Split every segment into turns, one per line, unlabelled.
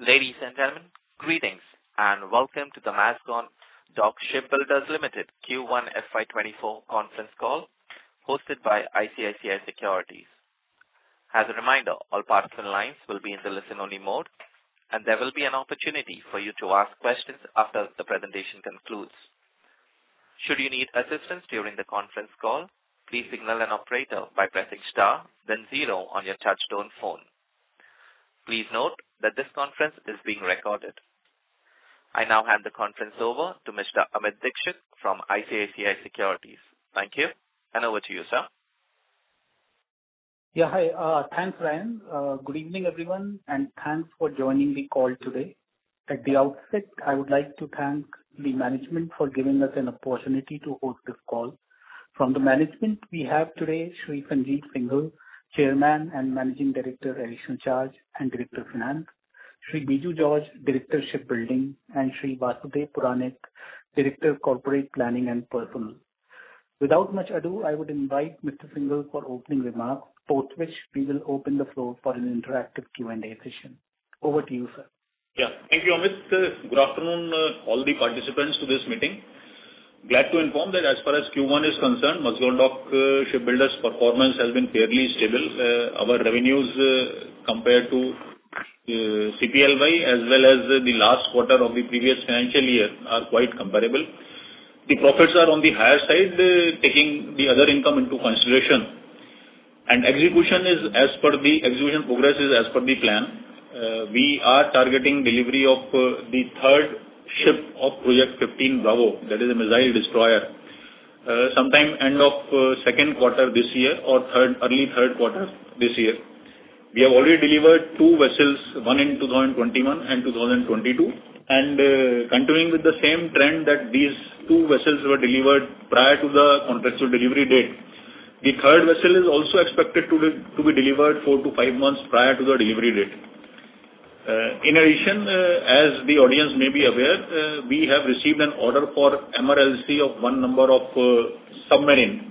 Ladies and gentlemen, greetings and welcome to the Mazagon Dock Shipbuilders Limited Q1 FY24 conference call hosted by ICICI Securities. As a reminder, all participant lines will be in the listen-only mode, and there will be an opportunity for you to ask questions after the presentation concludes. Should you need assistance during the conference call, please signal an operator by pressing star, then 0 on your touchtone phone. Please note that this conference is being recorded. I now hand the conference over to Mr. Amit Dixit from ICICI Securities. Thank you, and over to you, sir.
Yeah, hi. Thanks, Ryan. Good evening, everyone, and thanks for joining the call today. At the outset, I would like to thank the management for giving us an opportunity to host this call. From the management, we have today Shri Sanjeev Singhal, Chairman and Managing Director, Additional Charge and Director Finance, Shri Biju George, Director Shipbuilding, and Shri Vasudev Puranik, Director Corporate Planning and Personnel. Without much ado, I would invite Mr. Singhal for opening remarks, post which we will open the floor for an interactive Q&A session. Over to you, sir.
Yeah, thank you, Amit. Good afternoon, all the participants to this meeting. Glad to inform that as far as Q1 is concerned, Mazagon Dock Shipbuilders' performance has been fairly stable. Our revenues compared to CPLY as well as the last quarter of the previous financial year are quite comparable. The profits are on the higher side, taking the other income into consideration. And execution progress is as per the plan. We are targeting delivery of the third ship of Project 15 Bravo, that is a missile destroyer, sometime end of second quarter this year or early third quarter this year. We have already delivered two vessels, one in 2021 and 2022, and continuing with the same trend that these two vessels were delivered prior to the contractual delivery date. The third vessel is also expected to be delivered 4 to 5 months prior to the delivery date. In addition, as the audience may be aware, we have received an order for MRLC of one number of submarine.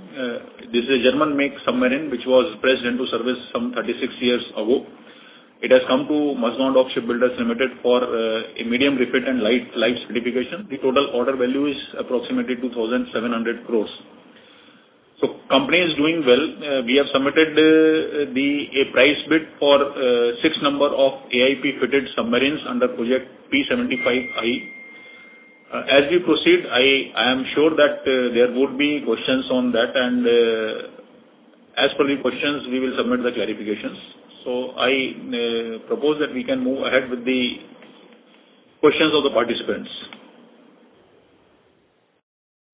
This is a German-make submarine which was pressed into service some 36 years ago. It has come to Mazagon Dock Shipbuilders Limited for a medium refit and light certification. The total order value is approximately 2,700 crores. So company is doing well. We have submitted a price bid for 6 number of AIP fitted submarines under project P75I. As we proceed, I am sure that there would be questions on that, and as per the questions, we will submit the clarifications. So I propose that we can move ahead with the questions of the participants.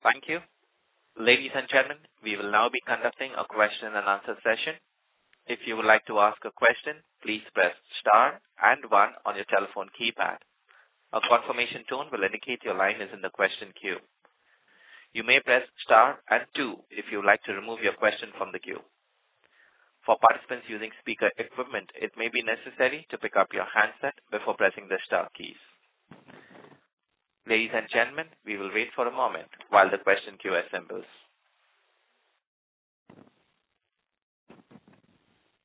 Thank you. Ladies and gentlemen, we will now be conducting a question and answer session. If you would like to ask a question, please press star and 1 on your telephone keypad. A confirmation tone will indicate your line is in the question queue. You may press star and 2 if you would like to remove your question from the queue. For participants using speaker equipment, it may be necessary to pick up your handset before pressing the star keys. Ladies and gentlemen, we will wait for a moment while the question queue assembles.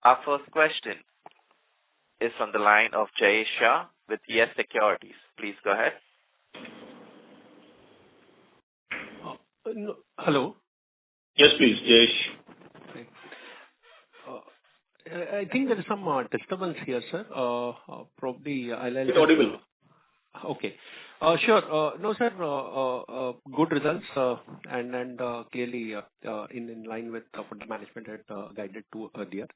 Our first question is from the line of Jayesh Shah with Yes Securities. Please go ahead.
Hello.
Yes, please, Jayesh.
I think there is some disturbance here, sir. Probably I'll...
It's audible.
Okay. Sure. No, sir, good results, and clearly in line with what the management had guided to earlier.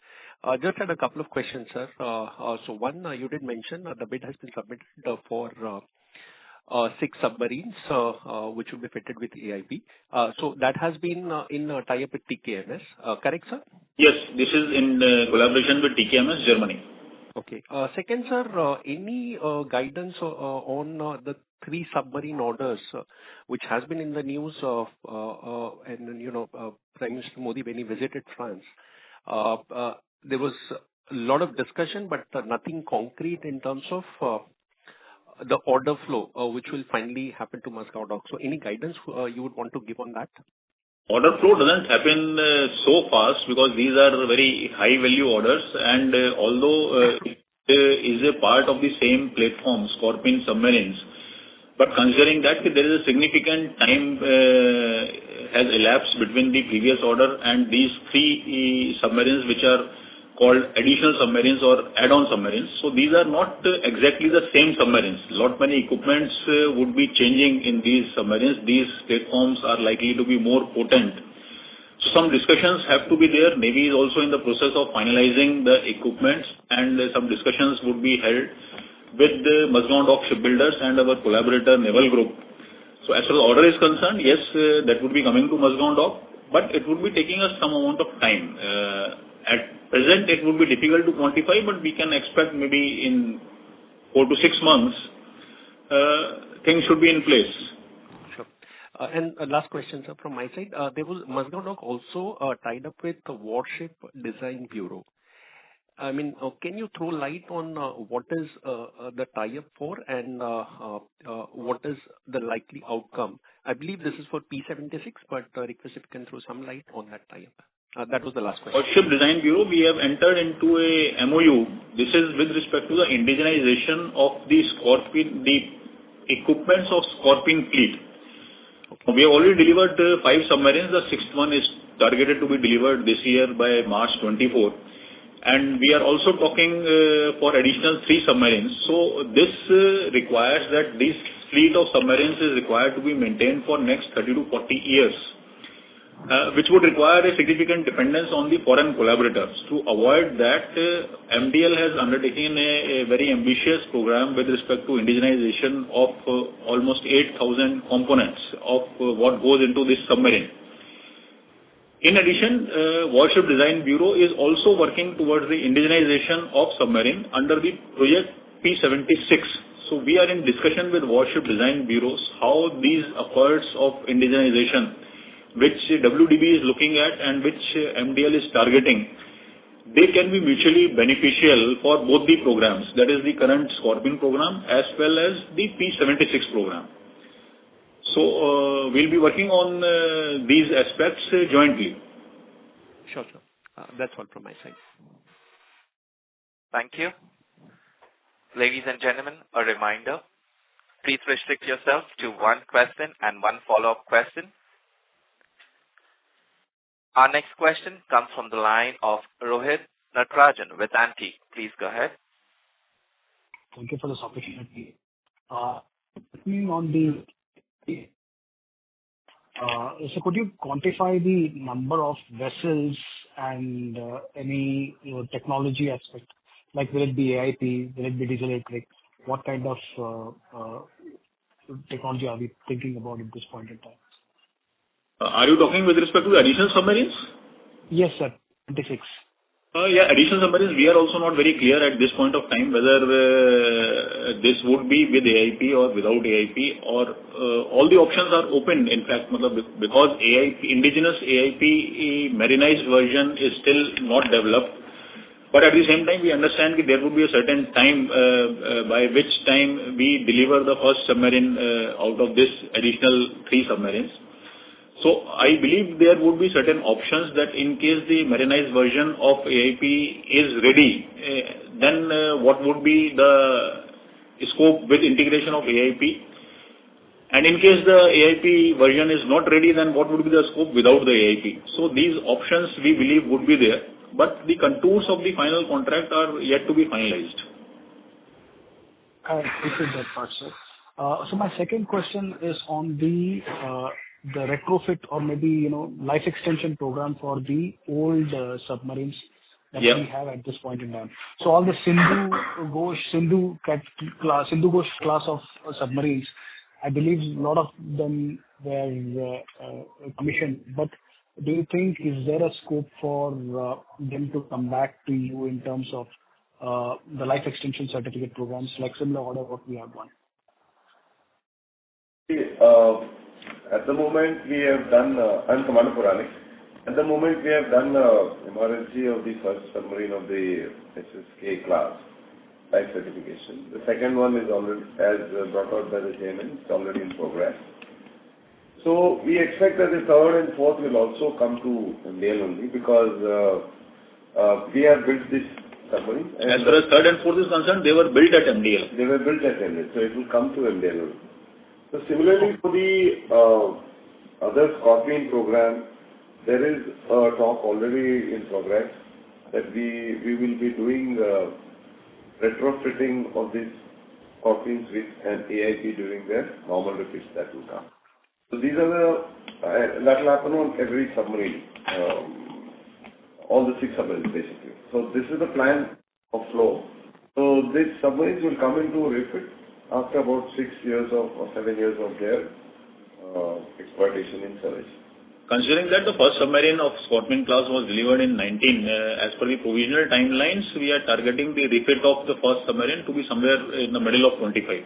Just had a couple of questions, sir. So one, you did mention the bid has been submitted for 6 submarines, which will be fitted with AIP. So that has been in tie-up with TKMS, correct, sir?
Yes, this is in collaboration with TKMS, Germany.
Okay. Second, sir, any guidance on the 3 submarine orders, which has been in the news of, and Prime Minister Modi when he visited France, there was a lot of discussion, but nothing concrete in terms of the order flow, which will finally happen to Mazagon Dock. So any guidance you would want to give on that?
Order flow doesn't happen so fast because these are very high value orders, and although is a part of the same platform, Scorpene submarines. But considering that there is a significant time has elapsed between the previous order and these three submarines, which are called additional submarines or add-on submarines. So these are not exactly the same submarines. Lot many equipments would be changing in these submarines. These platforms are likely to be more potent. So some discussions have to be there. Navy is also in the process of finalizing the equipments, and some discussions would be held with the Mazagon Dock Shipbuilders and our collaborator Naval Group. So as far as order is concerned, yes, that would be coming to Mazagon Dock, but it would be taking us some amount of time. At present, it would be difficult to quantify, but we can expect maybe in 4 to 6 months, things should be in place.
Sure. And last question, sir, from my side. There was Mazagon Dock also tied up with the Warship Design Bureau. I mean, can you throw light on what is the tie-up for and what is the likely outcome? I believe this is for P76, but request if you can throw some light on that tie-up. That was the last question.
Warship Design Bureau, we have entered into a MOU. This is with respect to the indigenization of the Scorpene, the equipments of Scorpene fleet. Okay. We have already delivered 5 submarines. The 6th one is targeted to be delivered this year by March 24. And we are also talking for additional 3 submarines. So this requires that this fleet of submarines is required to be maintained for next 30 to 40 years. Which would require a significant dependence on the foreign collaborators. To avoid that, MDL has undertaken a very ambitious program with respect to indigenization of almost 8,000 components of what goes into this submarine. In addition, Warship Design Bureau is also working towards the indigenization of submarine under the project P76. So we are in discussion with Warship Design Bureaus how these efforts of indigenization, which WDB is looking at and which MDL is targeting, they can be mutually beneficial for both the programs, that is the current Scorpene program as well as the P76 program. So we'll be working on these aspects jointly.
Sure, sir. That's all from my side.
Thank you. Ladies and gentlemen, a reminder, please restrict yourself to one question and one follow-up question. Our next question comes from the line of Rohit Natarajan with Antique. Please go ahead.
Thank you for this opportunity. So could you quantify the number of vessels and any technology aspect? Like will it be AIP, will it be diesel electric? What kind of technology are we thinking about at this point in time?
Are you talking with respect to the additional submarines?
Yes, sir. 26.
Yeah, additional submarines, we are also not very clear at this point of time whether this would be with AIP or without AIP, or all the options are open, in fact, because AIP, indigenous AIP marinized version is still not developed. But at the same time, we understand that there would be a certain time by which time we deliver the first submarine out of this additional 3 submarines. So I believe there would be certain options that in case the marinized version of AIP is ready, then what would be the scope with integration of AIP? And in case the AIP version is not ready, then what would be the scope without the AIP? So these options we believe would be there, but the contours of the final contract are yet to be finalized.
I appreciate that part, sir. So my second question is on the retrofit or maybe, life extension program for the old submarines that we have at this point in time. So all the Sindhu Ghosh class of submarines, I believe a lot of them were commissioned. But do you think, is there a scope for them to come back to you in terms of the life extension certificate programs, like similar order what we have won?
At the moment, we have done, I'm Commander Puranik. At the moment, we have done emergency of the first submarine of the SSK class, type certification. The second one is already, as brought out by the chairman, it's already in progress. So we expect that the third and fourth will also come to MDL only, because we have built this submarines.
As far as third and fourth is concerned, they were built at MDL.
They were built at MDL, so it will come to MDL. So similarly for the other Scorpion program, there is a talk already in progress that we will be doing retrofitting of these Scorpions with an AIP during their normal refits that will come. So these are that will happen on every submarine, all the 6 submarines basically. So this is the plan of flow. So these submarines will come into refit after about 6 years or 7 years of their exploitation in service.
Considering that the first submarine of Scorpion class was delivered in 19, as per the provisional timelines, we are targeting the refit of the first submarine to be somewhere in the middle of 25.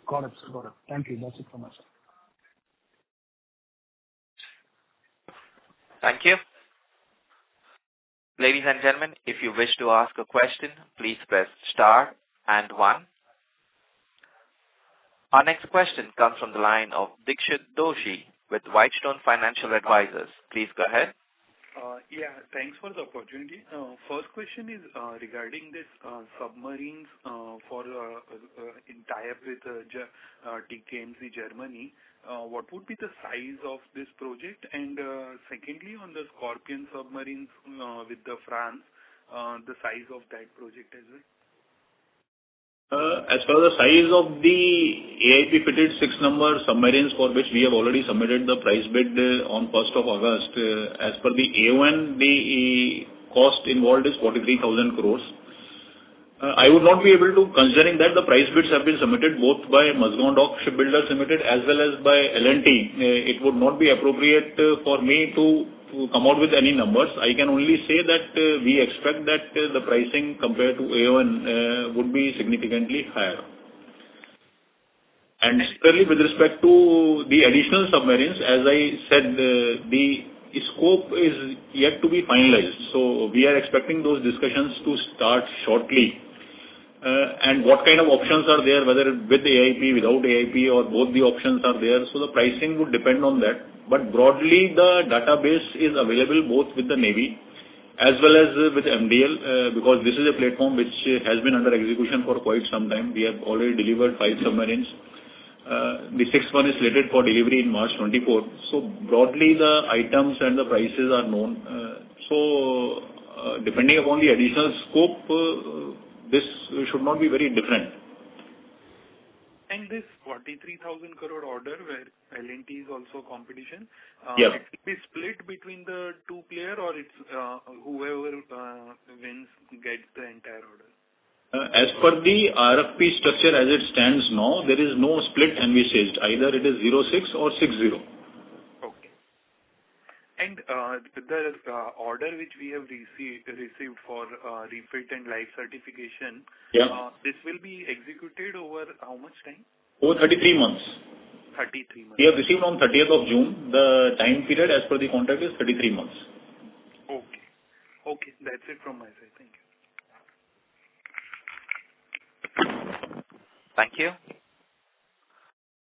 Got it, sir. Got it. Thank you. That's it from my side.
Thank you. Ladies and gentlemen, if you wish to ask a question, please press star and 1. Our next question comes from the line of Dikshit Doshi with Whitestone Financial Advisors. Please go ahead.
Yeah, thanks for the opportunity. First question is regarding this submarines for in tie-up with TKMC Germany. What would be the size of this project? And secondly, on the Scorpion submarines with the France, the size of that project as well?
As far as the size of the AIP fitted 6-number submarines for which we have already submitted the price bid on 1st of August, as per the AON, the cost involved is 43,000 crores. I would not be able to, considering that the price bids have been submitted both by Mazagon Shipbuilders Limited as well as by L&T, it would not be appropriate for me to come out with any numbers. I can only say that we expect that the pricing compared to AON would be significantly higher. And similarly, with respect to the additional submarines, as I said, the scope is yet to be finalized. So we are expecting those discussions to start shortly. And what kind of options are there, whether with AIP, without AIP, or both the options are there. So the pricing would depend on that. But broadly, the database is available both with the Navy as well as with MDL, because this is a platform which has been under execution for quite some time. We have already delivered 5 submarines. The 6th one is slated for delivery in March 24. So broadly, the items and the prices are known. Depending upon the additional scope, this should not be very different.
And this 43,000 crore order where L&T is also competition,
Yeah.
it will be split between the 2 players, or it's whoever wins gets the entire order?
As per the RFP structure as it stands now, there is no split envisaged. Either it is 06 or 60.
Okay. And the order which we have received for refit and life certification,
Yeah.
This will be executed over how much time?
Over 33 months.
33 months.
We have received on 30th of June. The time period as per the contract is 33 months.
Okay. Okay, that's it from my side. Thank you.
Thank you.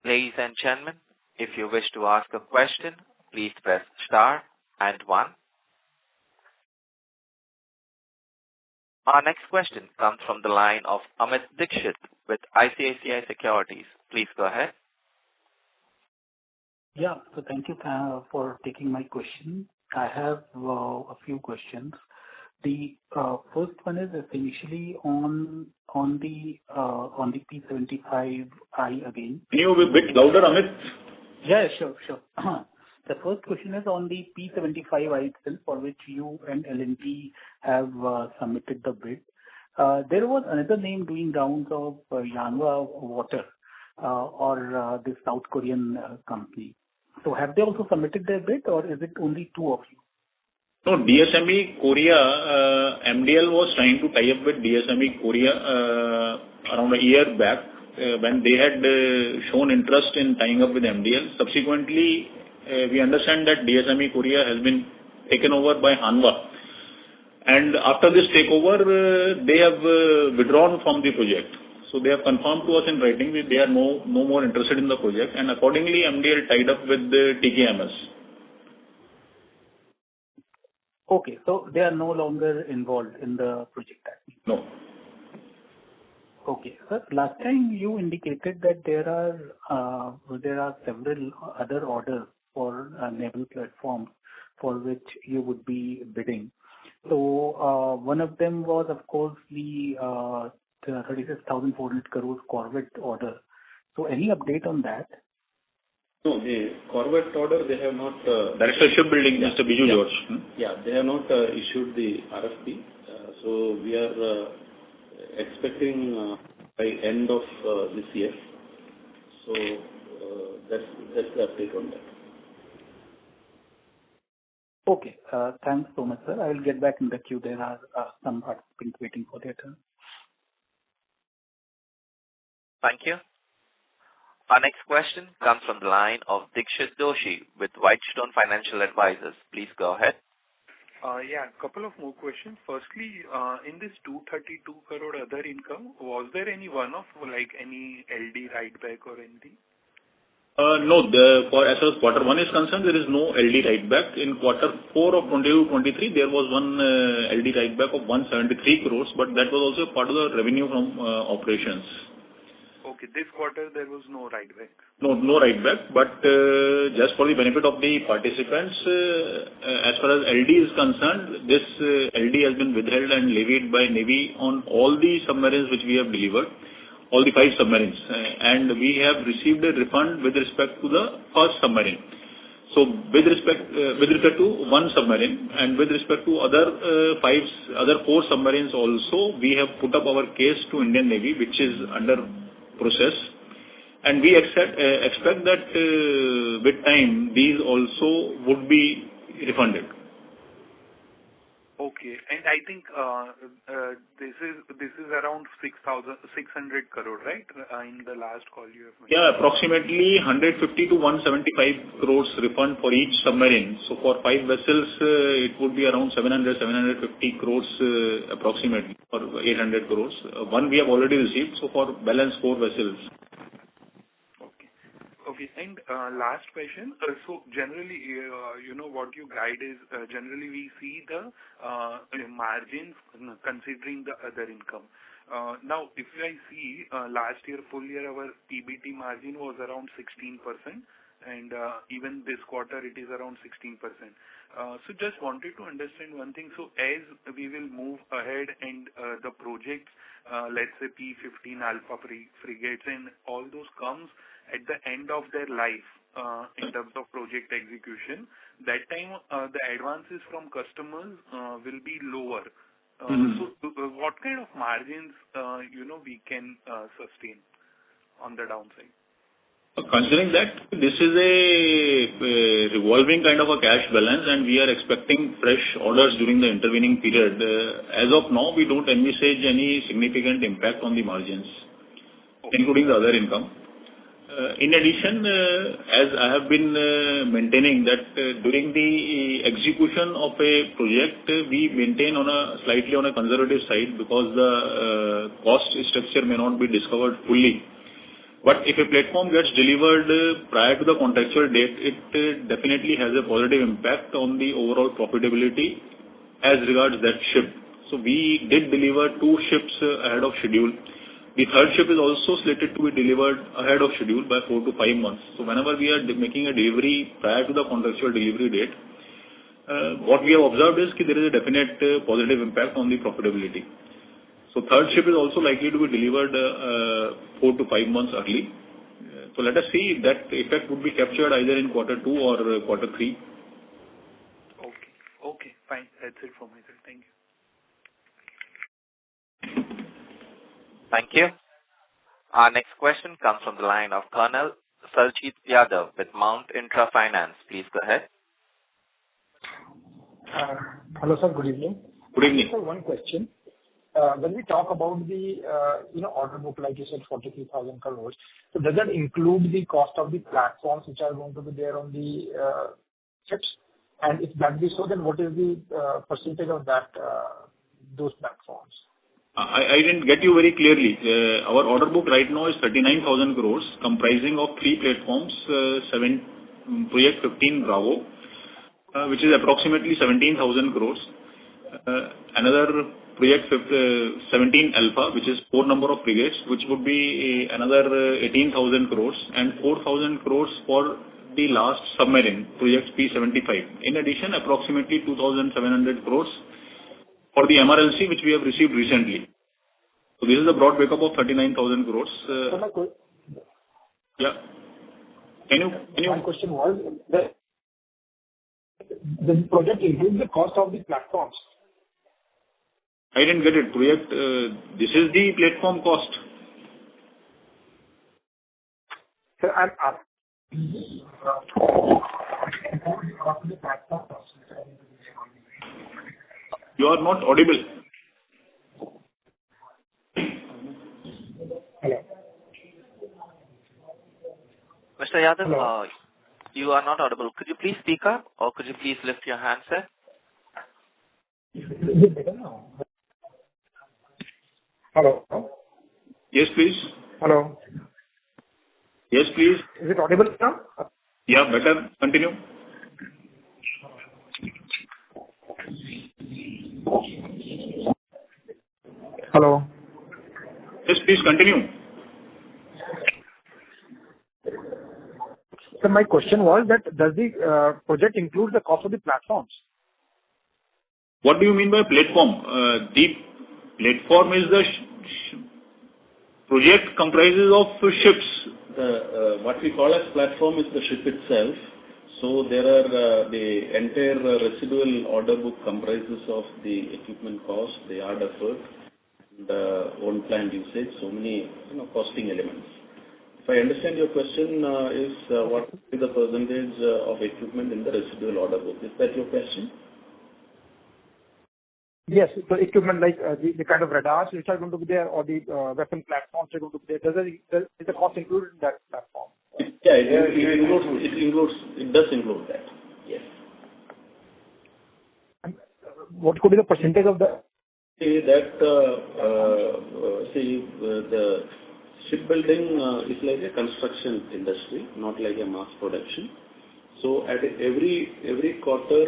Ladies and gentlemen, if you wish to ask a question, please press star and 1. Our next question comes from the line of Amit Dixit with ICICI Securities. Please go ahead.
Yeah, so thank you for taking my question. I have a few questions. The first one is essentially on the P75I again.
Can you be a bit louder, Amit?
Yeah, sure. The first question is on the P75I itself, for which you and L&T have submitted the bid. There was another name doing rounds of Yanhua Water or this South Korean company. So have they also submitted their bid, or is it only 2 of you?
No, DSME Korea, MDL was trying to tie up with DSME Korea around a year back when they had shown interest in tying up with MDL. Subsequently, we understand that DSME Korea has been taken over by Hanwha. And after this takeover, they have withdrawn from the project. So they have confirmed to us in writing that they are no more interested in the project, and accordingly MDL tied up with the TKMS.
Okay, so they are no longer involved in the project.
No.
Okay. Sir, last time you indicated that there are several other orders for naval platforms for which you would be bidding. So, one of them was, of course, the 36,400 crores Corvette order. So any update on that?
No, the Corvette order, they have not...
Director Shipbuilding, Mr. Biju George.
Yeah, they have not issued the RFP. So we are expecting by end of this year. So that's the update on that.
Okay. Thanks so much, sir. I will get back in the queue. There are some participants waiting for their turn.
Thank you. Our next question comes from the line of Dikshit Doshi with Whitestone Financial Advisors. Please go ahead.
Yeah, a couple of more questions. Firstly, in this 232 crore other income, was there any one-off, like any LD write-back or anything?
No, as far as quarter one is concerned, there is no LD write-back. In quarter 4 of 22-23, there was one LD write-back of 173 crores, but that was also part of the revenue from operations.
Okay, this quarter there was no write-back?
No write-back, but just for the benefit of the participants, as far as LD is concerned, this LD has been withheld and levied by Navy on all the submarines which we have delivered, all the 5 submarines, and we have received a refund with respect to the first submarine. So with respect to one submarine and with respect to other 4 submarines also, we have put up our case to Indian Navy, which is under process, and we expect that with time these also would be refunded.
Okay, and I think this is around 600 crore, right? In the last call you have mentioned.
Yeah, approximately 150 to 175 crores refund for each submarine. So for 5 vessels, it would be around 750 crores approximately, or 800 crores. One we have already received, so for balance 4 vessels.
Okay, and last question. So generally, what you guide is generally we see the margins considering the other income. Now, if I see last year, full year, our PBT margin was around 16%, and even this quarter it is around 16%. So just wanted to understand one thing. So as we will move ahead and the projects, let's say P-15 Alpha frigates and all those comes at the end of their life in terms of project execution, that time the advances from customers will be lower. So what kind of margins we can sustain on the downside?
Considering that this is a revolving kind of a cash balance and we are expecting fresh orders during the intervening period, as of now we don't envisage any significant impact on the margins, including the other income. In addition, as I have been maintaining that during the execution of a project, we maintain slightly on a conservative side because the cost structure may not be discovered fully. But if a platform gets delivered prior to the contractual date, it definitely has a positive impact on the overall profitability as regards that ship. So we did deliver 2 ships ahead of schedule. The third ship is also slated to be delivered ahead of schedule by 4 to 5 months. So whenever we are making a delivery prior to the contractual delivery date, what we have observed is that there is a definite positive impact on the profitability. So third ship is also likely to be delivered 4 to 5 months early. So let us see if that effect would be captured either in quarter 2 or quarter 3.
Okay, fine. That's it from my side. Thank you.
Thank you. Our next question comes from the line of Colonel Sarjeet Yadav with Mount Intra Finance. Please go ahead.
Hello, sir. Good evening.
Good evening.
Sir, one question. When we talk about the order book, like you said, 43,000 crores, so does that include the cost of the platforms which are going to be there on the ships? And if that be so, then what is the percentage of that those platforms?
I didn't get you very clearly. Our order book right now is 39,000 crores, comprising of 3 platforms, Project 15 Bravo, which is approximately 17,000 crores. Another project 17 Alpha, which is 4 number of frigates, which would be another 18,000 crores, and 4,000 crores for the last submarine, project P75. In addition, approximately 2,700 crores for the MRLC, which we have received recently. So this is the broad breakup of 39,000 crores. Yeah. Can you?
My question was, the project includes the cost of the platforms?
I didn't get it. Project, this is the platform cost.
Sir, I'm
You are not audible.
Hello.
Mr. Yadav, you are not audible. Could you please speak up, or could you please lift your handset?
Is it better now? Hello.
Yes, please.
Hello.
Yes, please.
Is it audible now?
Yeah, better. Continue.
Hello.
Yes, please continue.
So my question was that does the project include the cost of the platforms?
What do you mean by platform? The platform is the project comprises of ships.
What we call as platform is the ship itself. So there are the entire residual order book comprises of the equipment cost, the yard effort, the own plant usage, so many costing elements. If I understand your question is what is the percentage of equipment in the residual order book? Is that your question?
Yes, the equipment like the kind of radars which are going to be there, or the weapon platforms are going to be there. Is the cost included in that platform?
Yeah, it does include that. Yes.
And what could be the percentage of the?
The shipbuilding is like a construction industry, not like a mass production. So at every quarter,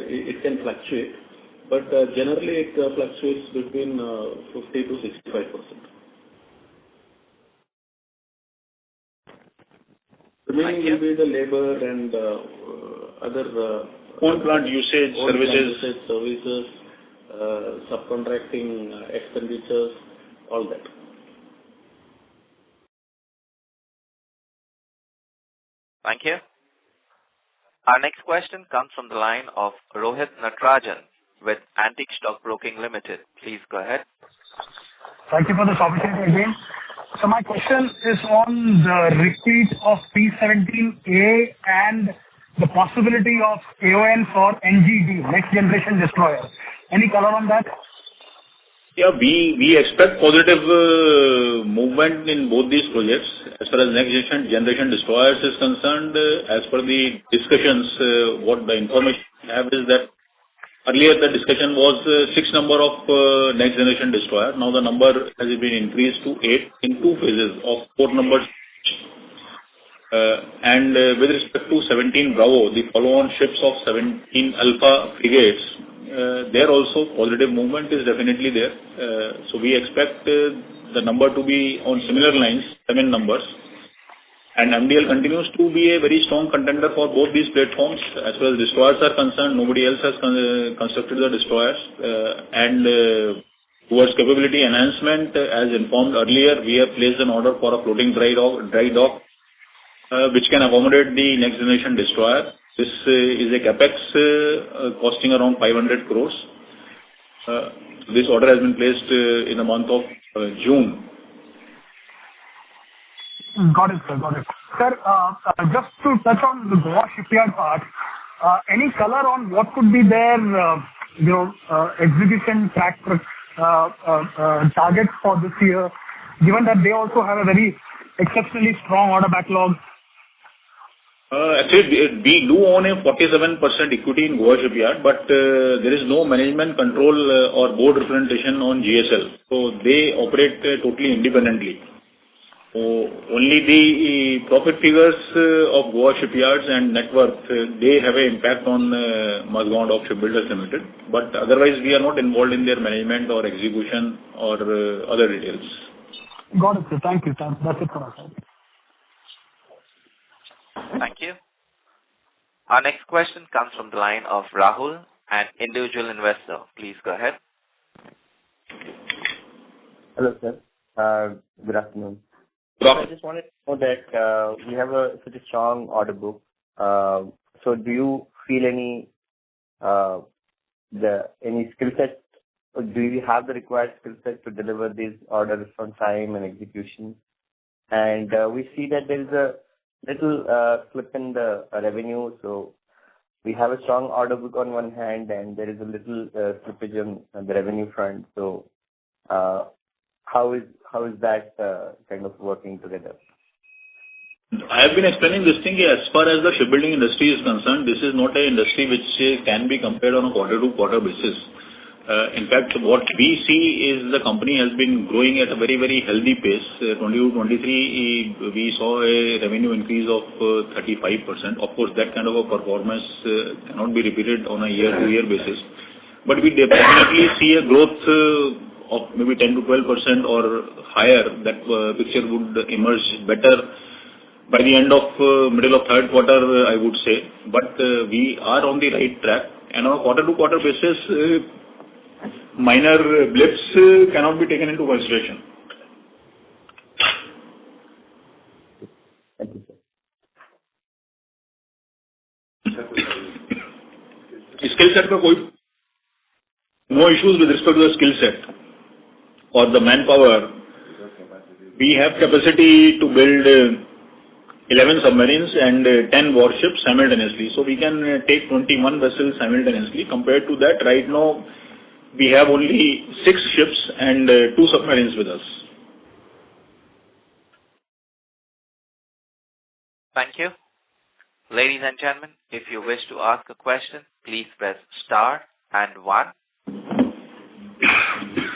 it can fluctuate, but generally it fluctuates between 50 to 65%. Remaining will be the labor and other
Own plant usage, services,
subcontracting expenditures, all that.
Thank you. Our next question comes from the line of Rohit Natarajan with Antique Stock Broking Limited. Please go ahead.
Thank you for this opportunity again. So my question is on the repeat of P17A and the possibility of AON for NGD, Next Generation Destroyer. Any color on that?
Yeah, we expect positive movement in both these projects. As far as Next Generation Destroyers is concerned, as per the discussions, what the information we have is that earlier the discussion was 6 number of Next Generation Destroyer. Now the number has been increased to 8 in 2 phases of 4 numbers. And with respect to 17 Bravo, the follow-on ships of 17 Alpha frigates, there also positive movement is definitely there. So we expect the number to be on similar lines, 7 numbers. And MDL continues to be a very strong contender for both these platforms. As far as destroyers are concerned, nobody else has constructed the destroyers. And towards capability enhancement, as informed earlier, we have placed an order for a floating dry dock, which can accommodate the Next Generation Destroyer. This is a capex costing around 500 crores. This order has been placed in the month of June.
Got it, sir. Got it. Sir, just to touch on the Goa shipyard part, any color on what could be their, execution track targets for this year, given that they also have a very exceptionally strong order backlog?
Actually, we do own a 47% equity in Goa shipyard, but there is no management control or board representation on GSL. So they operate totally independently. Only the profit figures of Goa shipyards and net worth, they have an impact on Mazagon Dock Shipbuilders Limited. But otherwise, we are not involved in their management or execution or other details.
Got it, sir. Thank you. That's it from my side.
Thank you. Our next question comes from the line of Rahul, an individual investor. Please go ahead.
Hello, sir. Good afternoon.
Rahul.
I just wanted to know that we have such a strong order book. So do you feel any skill set, or do you have the required skill set to deliver these orders on time and execution? And we see that there is a little slip in the revenue. So we have a strong order book on one hand, and there is a little slippage on the revenue front. So how is that kind of working together?
I have been explaining this thing. As far as the shipbuilding industry is concerned, this is not an industry which can be compared on a quarter-to-quarter basis. In fact, what we see is the company has been growing at a very, very healthy pace. 22-23, we saw a revenue increase of 35%. Of course, that kind of a performance cannot be repeated on a year-to-year basis. But we definitely see a growth of maybe 10 to 12% or higher. That picture would emerge better by the end of middle of third quarter, I would say. But we are on the right track. And on a quarter-to-quarter basis, minor blips cannot be taken into consideration.
Thank you, sir.
Skill set का कोई no issues with respect to the skill set or the manpower. We have capacity to build 11 submarines and 10 warships simultaneously. So we can take 21 vessels simultaneously. Compared to that, right now, we have only 6 ships and 2 submarines with us.
Thank you. Ladies and gentlemen, if you wish to ask a question, please press star and 1.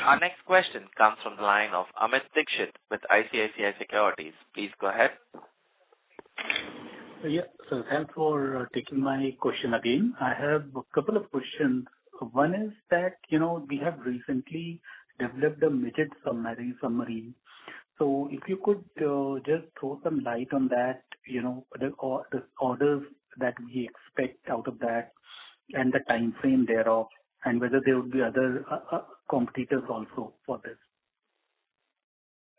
Our next question comes from the line of Amit Dixit with ICICI Securities. Please go ahead.
Yeah, so thanks for taking my question again. I have a couple of questions. One is that, we have recently developed a midget submarine. So if you could just throw some light on that, the orders that we expect out of that and the time frame thereof, and whether there would be other competitors also for this.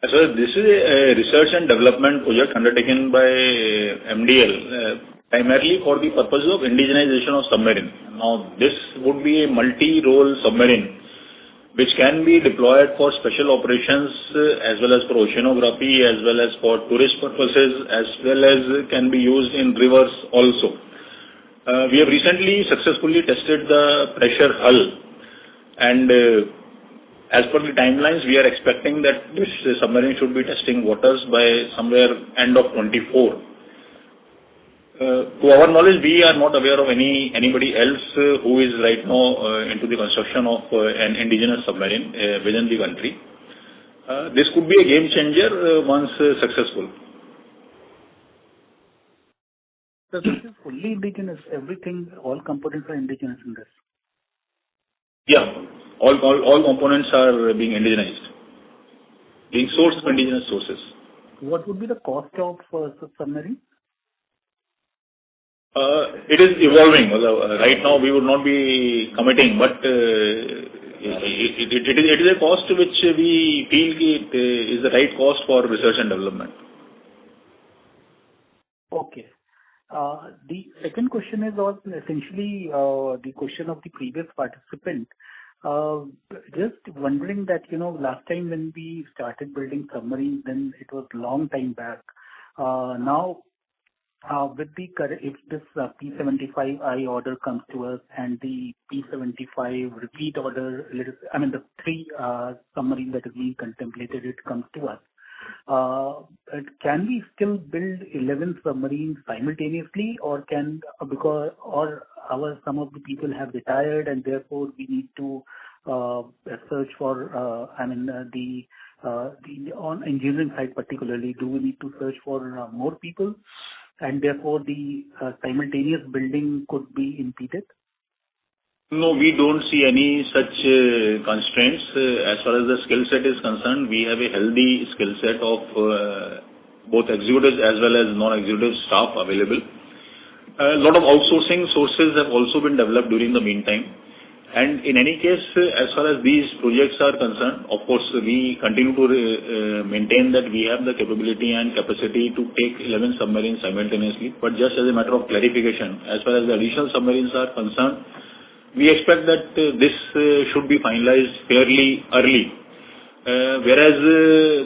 So this is a research and development project undertaken by MDL, primarily for the purpose of indigenization of submarine. Now, this would be a multi-role submarine which can be deployed for special operations as well as for oceanography, as well as for tourist purposes, as well as can be used in rivers also. We have recently successfully tested the pressure hull, and as per the timelines, we are expecting that this submarine should be testing waters by somewhere end of 24. To our knowledge, we are not aware of anybody else who is right now into the construction of an indigenous submarine within the country. This could be a game changer once successful.
So this is fully indigenous. Everything, all components are indigenous in this.
Yeah, all components are being indigenized, being sourced from indigenous sources.
What would be the cost of submarine?
It is evolving. Right now, we would not be committing, but it is a cost which we feel is the right cost for research and development.
Okay. The second question is on essentially the question of the previous participant. Just wondering that, last time when we started building submarines, then it was long time back. Now, with the if this P75I order comes to us and the P75 repeat order, the 3 submarines that is being contemplated, it comes to us. Can we still build 11 submarines simultaneously, or some of the people have retired and therefore we need to search for the on engineering side particularly, do we need to search for more people, and therefore the simultaneous building could be impeded?
No, we don't see any such constraints. As far as the skill set is concerned, we have a healthy skill set of both executives as well as non-executive staff available. A lot of outsourcing sources have also been developed during the meantime. And in any case, as far as these projects are concerned, of course, we continue to maintain that we have the capability and capacity to take 11 submarines simultaneously. But just as a matter of clarification, as far as the additional submarines are concerned, we expect that this should be finalized fairly early. Whereas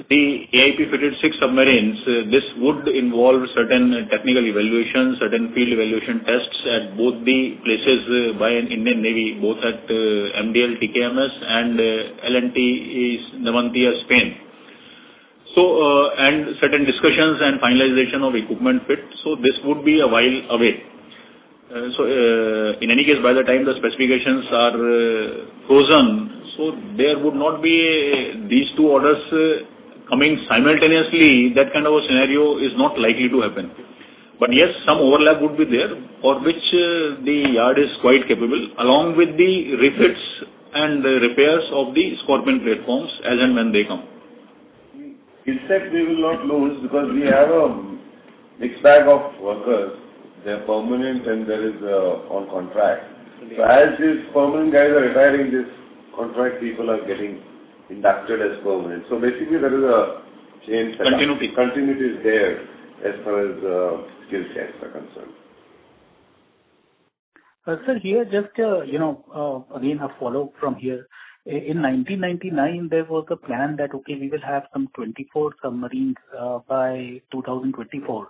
the AIP-fitted 6 submarines, this would involve certain technical evaluations, certain field evaluation tests at both the places by an Indian Navy, both at MDL TKMS and L&T Navantia, Spain. So, and certain discussions and finalization of equipment fit. So, this would be a while away. In any case, by the time the specifications are frozen, so there would not be these 2 orders coming simultaneously. That kind of a scenario is not likely to happen. But yes, some overlap would be there, for which the yard is quite capable, along with the refits and the repairs of the Scorpion platforms as and when they come.
Except we will not lose because we have a mixed bag of workers. They are permanent and there is on contract. So as these permanent guys are retiring, these contract people are getting inducted as permanent. So basically there is a change. Continuity is there as far as skill sets are concerned.
Sir, here just, again a follow-up from here. In 1999, there was a plan that, okay, we will have some 24 submarines by 2024.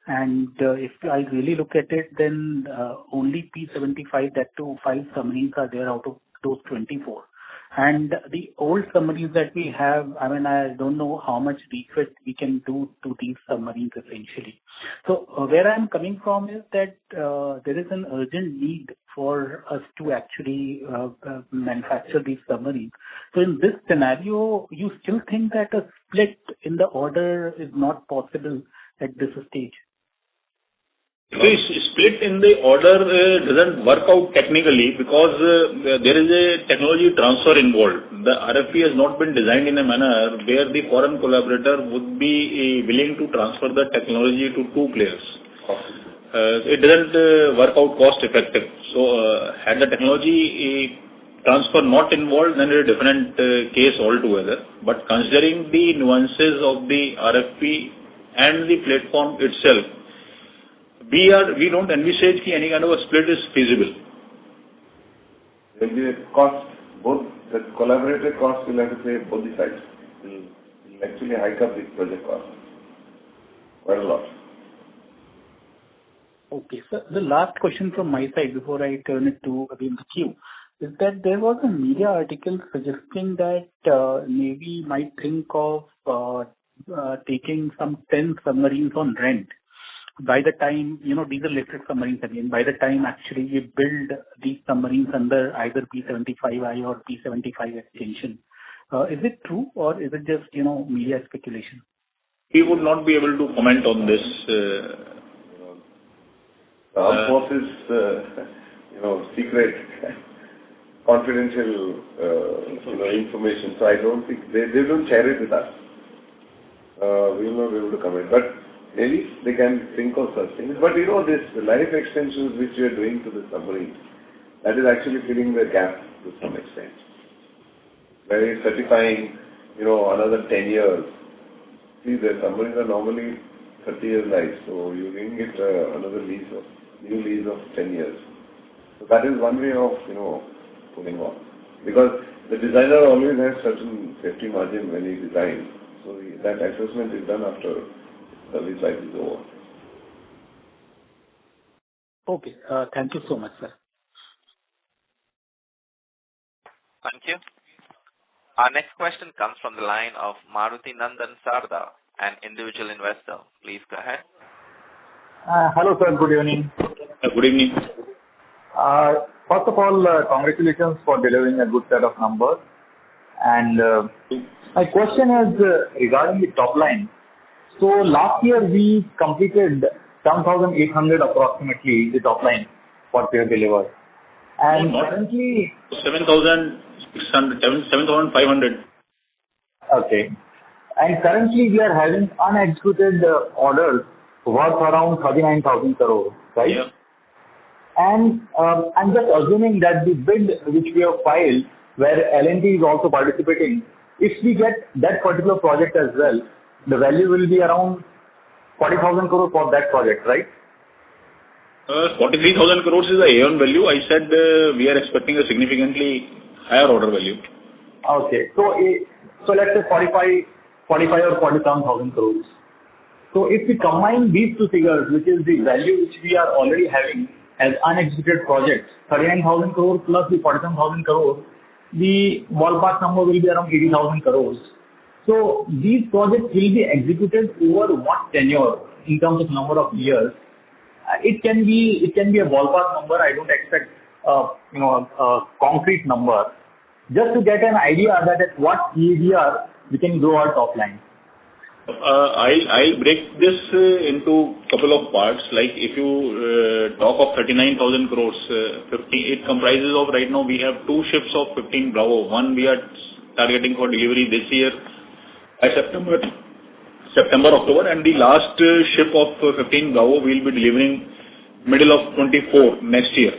And if I really look at it, then only P-75, that too, 5 submarines are there out of those 24. And the old submarines that we have, I mean, I don't know how much refit we can do to these submarines essentially. So where I'm coming from is that there is an urgent need for us to actually manufacture these submarines. So in this scenario, you still think that a split in the order is not possible at this stage?
The split in the order doesn't work out technically because there is a technology transfer involved. The RFP has not been designed in a manner where the foreign collaborator would be willing to transfer the technology to 2 players. It doesn't work out cost effective. So had the technology transfer not involved, then it's a different case altogether. But considering the nuances of the RFP and the platform itself, we don't envisage any kind of a split is feasible.
There will be a cost, both the collaborative cost will have to pay both the sides. Will actually hike up the project cost quite a lot.
Okay, sir. The last question from my side before I turn it to again the queue is that there was a media article suggesting that Navy might think of taking some 10 submarines on rent. By the time, these are electric submarines again, by the time actually we build these submarines under either P-75I or P-75 extension. Is it true or is it just, media speculation?
We would not be able to comment on this.
Armed forces, secret, confidential, information. So I don't think, they don't share it with us. We will not be able to comment. But maybe they can think of such things. But this life extensions which we are doing to the submarines, that is actually filling the gap to some extent. Where we're certifying, another 10 years. See, the submarines are normally 30 years life, so you can get another new lease of 10 years. So that is one way of, pulling off. Because the designer always has certain safety margin when he designs. So that assessment is done after service life is over.
Okay. Thank you so much, sir.
Thank you. Our next question comes from the line of Maruti Nandan Sarda, an individual investor. Please go ahead.
Hello, sir. Good evening.
Good evening.
First of all, congratulations for delivering a good set of numbers. And my question is regarding the top line. So last year we completed 7,800 approximately the top line, what we have delivered. And currently
7,600, 7,500.
Okay. And currently we are having unexecuted orders worth around 39,000 crores, right?
Yeah.
And I'm just assuming that the bid which we have filed, where L&T is also participating, if we get that particular project as well, the value will be around 40,000 crores for that project, right?
43,000 crores is the Aeon value. I said we are expecting a significantly higher order value.
Okay. So let's say 45 or 47,000 crores. So if we combine these two figures, which is the value which we are already having as unexecuted projects, 39,000 crores plus the 47,000 crores, the ballpark number will be around 80,000 crores. So these projects will be executed over what tenure in terms of number of years? It can be a ballpark number. I don't expect a concrete number. Just to get an idea that at what CAGR we can grow our top line.
I'll break this into couple of parts. Like if you talk of 39,000 crores, it comprises of, right now we have two ships of 15 Bravo. One we are targeting for delivery this year by September, October, and the last ship of 15 Bravo we will be delivering middle of 24 next year.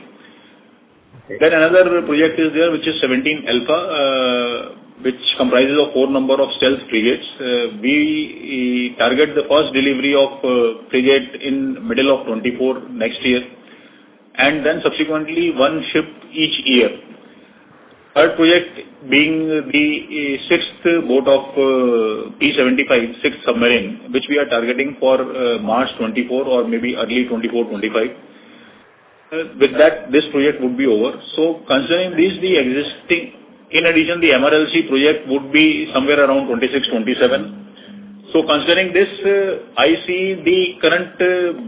Okay. Then another project is there which is 17 Alpha, which comprises of 4 number of stealth frigates. We target the first delivery of frigate in middle of 24 next year, and then subsequently one ship each year. Third project being the sixth boat of P-75, sixth submarine, which we are targeting for March 24 or maybe early 24-25. With that, this project would be over. So considering these, the existing, in addition, the MRLC project would be somewhere around 26-27. So considering this, I see the current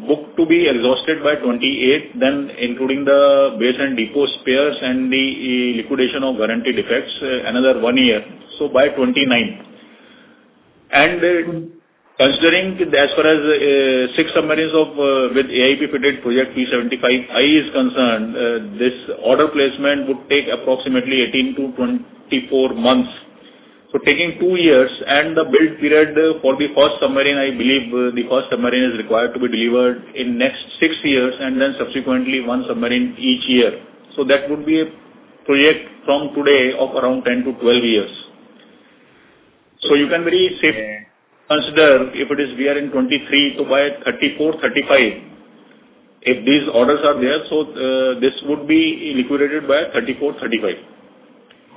book to be exhausted by 28, then including the base and depot spares and the liquidation of warranty defects, another 1 year. So by 29. And considering as far as 6 submarines of with AIP fitted project P-75I is concerned, this order placement would take approximately 18 to 24 months. So taking 2 years, and the build period for the first submarine, I believe the first submarine is required to be delivered in next 6 years, and then subsequently 1 submarine each year. So that would be a project from today of around 10 to 12 years. So you can very safely consider, if it is we are in 23, to by 34, 35, if these orders are there, so this would be liquidated by 34, 35.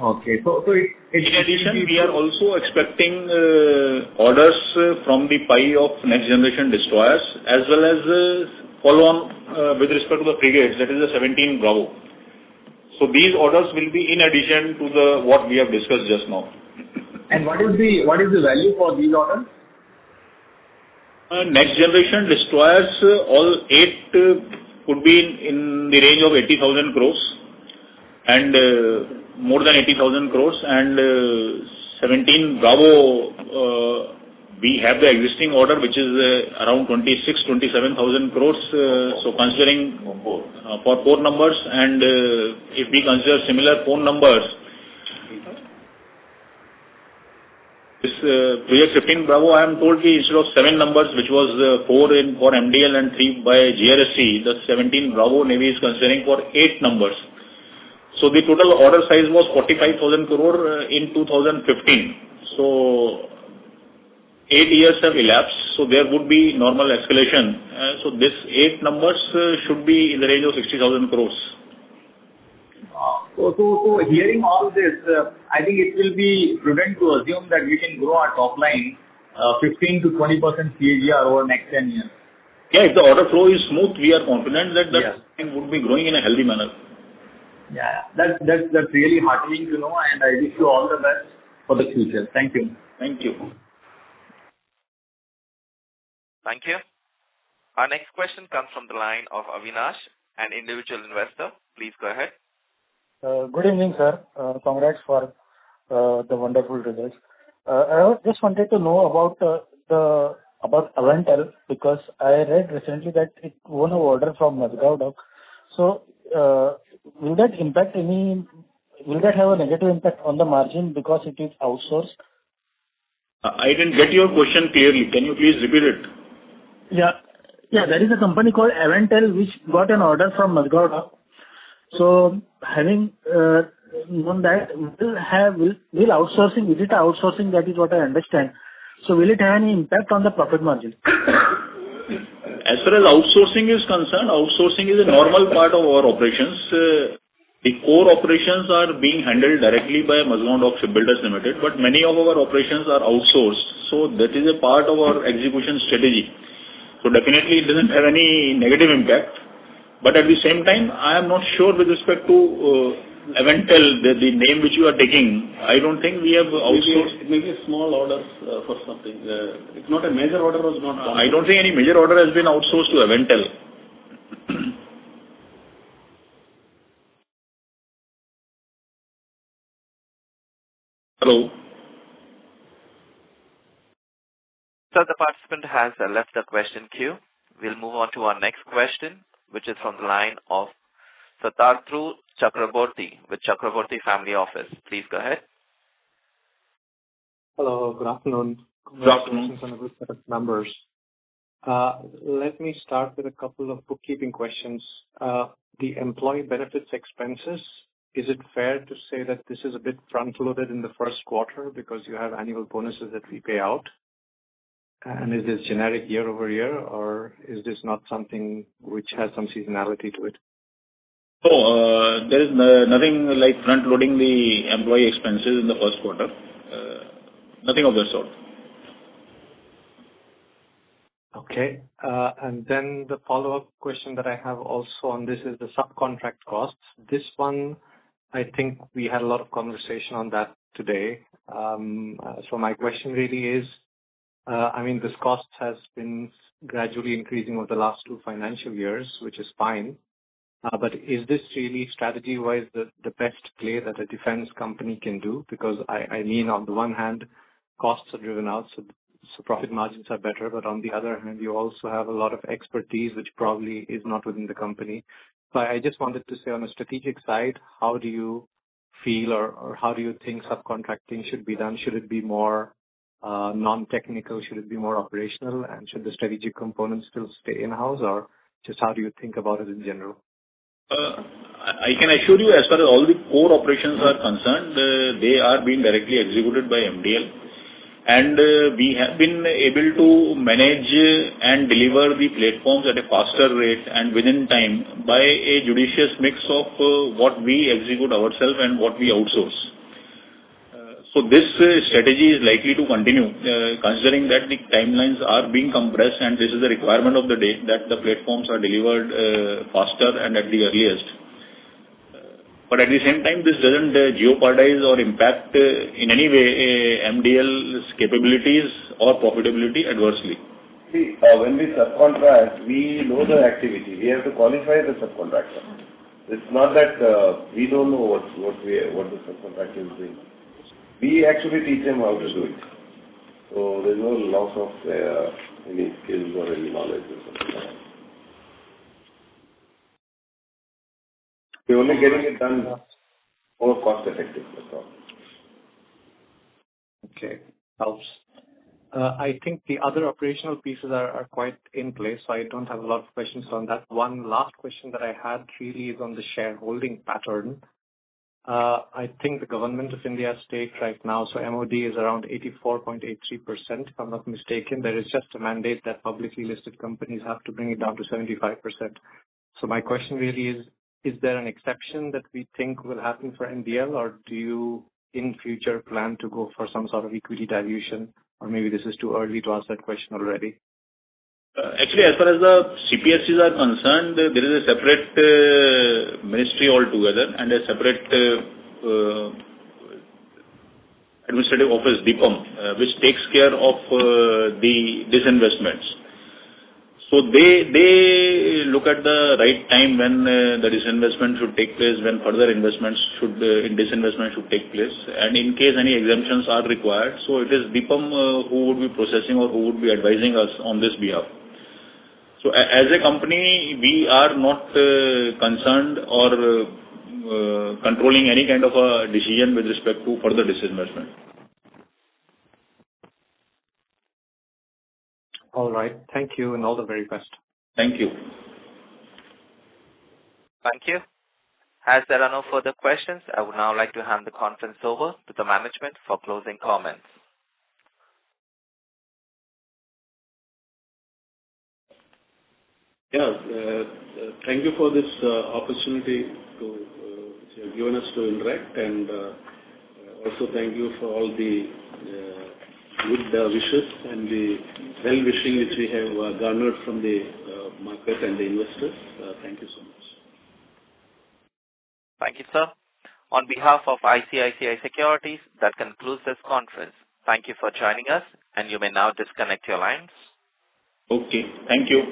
Okay. So
in addition, we are also expecting orders from the pie of next generation destroyers, as well as follow on with respect to the frigates, that is the 17 Bravo. So these orders will be in addition to the what we have discussed just now.
And what is the value for these orders?
Next generation destroyers, all 8 could be in the range of 80,000 crores and more than 80,000 crores, and 17 Bravo, we have the existing order which is around 27,000 crores. So considering for 4 numbers, and if we consider similar 4 numbers, this project 15 Bravo, I am told instead of 7 numbers, which was 4 for MDL and 3 by GRSC, the 17 Bravo Navy is considering for 8 numbers. So the total order size was 45,000 crore in 2015. So 8 years have elapsed, so there would be normal escalation. So this 8 numbers should be in the range of 60,000 crores.
So hearing all this, I think it will be prudent to assume that we can grow our top line 15 to 20% CAGR over next 10 years.
Yeah, if the order flow is smooth, we are confident that thing would be growing in a healthy manner.
Yeah, that's really heartening to know, and I wish you all the best for the future. Thank you.
Thank you.
Thank you. Our next question comes from the line of Avinash, an individual investor. Please go ahead.
Good evening, sir. Congrats for
the wonderful results. I just wanted to know about Aventel, because I read recently that it won an order from Mazagon. So, will that have a negative impact on the margin because it is outsourced?
I didn't get your question clearly. Can you please repeat it?
Yeah, there is a company called Aventel which got an order from Mazagon. So, having known that, will outsourcing, is it outsourcing? That is what I understand. So, will it have any impact on the profit margin?
As far as outsourcing is concerned, outsourcing is a normal part of our operations. The core operations are being handled directly by Mazagon Dock Shipbuilders Limited, but many of our operations are outsourced. So that is a part of our execution strategy. So definitely it doesn't have any negative impact. But at the same time, I am not sure with respect to Aventel, the name which you are taking. I don't think we have outsourced.
It may be a small order for something. It's not a major order. Was not.
I don't think any major order has been outsourced to Aventel. Hello.
So the participant has left the question queue. We'll move on to our next question, which is from the line of Satarthru Chakraborty with Chakraborty Family Office. Please go ahead.
Hello, good afternoon.
Good afternoon.
Congratulations on a good set of numbers. Let me start with a couple of bookkeeping questions. The employee benefits expenses, is it fair to say that this is a bit front-loaded in the first quarter because you have annual bonuses that we pay out? And is this generic year over year, or is this not something which has some seasonality to it?
So, there is nothing like front-loading the employee expenses in the first quarter. Nothing of that sort.
Okay. And then the follow-up question that I have also on this is the subcontract costs. This one, I think we had a lot of conversation on that today. So my question really is, this cost has been gradually increasing over the last 2 financial years, which is fine. But is this really strategy-wise the best play that a defense company can do? Because on the one hand, costs are driven out, so profit margins are better. But on the other hand, you also have a lot of expertise, which probably is not within the company. So I just wanted to say on a strategic side, how do you feel or how do you think subcontracting should be done? Should it be more non-technical? Should it be more operational? And should the strategic components still stay in-house, or just how do you think about it in general?
I can assure you, as far as all the core operations are concerned, they are being directly executed by MDL. And we have been able to manage and deliver the platforms at a faster rate and within time by a judicious mix of what we execute ourselves and what we outsource. So this strategy is likely to continue, considering that the timelines are being compressed and this is the requirement of the day that the platforms are delivered faster and at the earliest. But at the same time, this doesn't jeopardize or impact in any way MDL's capabilities or profitability adversely.
See, when we subcontract, we know the activity. We have to qualify the subcontractor. It's not that we don't know what the subcontractor is doing. We actually teach them how to do it. So there's no loss of any skills or any knowledge or something like that. We're only getting it done more cost effective. That's all.
Okay, helps. I think the other operational pieces are quite in place, so I don't have a lot of questions on that. One last question that I had really is on the shareholding pattern. I think the government of India stake right now, so MOD is around 84.83%, if I'm not mistaken. There is just a mandate that publicly listed companies have to bring it down to 75%. So my question really is there an exception that we think will happen for MDL, or do you in future plan to go for some sort of equity dilution, or maybe this is too early to ask that question already?
Actually, as far as the CPSCs are concerned, there is a separate ministry altogether and a separate administrative office, DIPAM, which takes care of the disinvestments. So they look at the right time when the disinvestment should take place, when further investments should disinvestment should take place, and in case any exemptions are required. So it is DIPAM who would be processing or who would be advising us on this behalf. So as a company, we are not concerned or controlling any kind of a decision with respect to further disinvestment.
All right. Thank you, and all the very best.
Thank you.
Thank you. As there are no further questions, I would now like to hand the conference over to the management for closing comments.
Yeah, thank you for this opportunity which you have given us to interact, and also thank you for all the good wishes and the well-wishing which we have garnered from the market and the investors. Thank you so much.
Thank you, sir. On behalf of ICICI Securities, that concludes this conference. Thank you for joining us, and you may now disconnect your lines.
Okay. Thank you.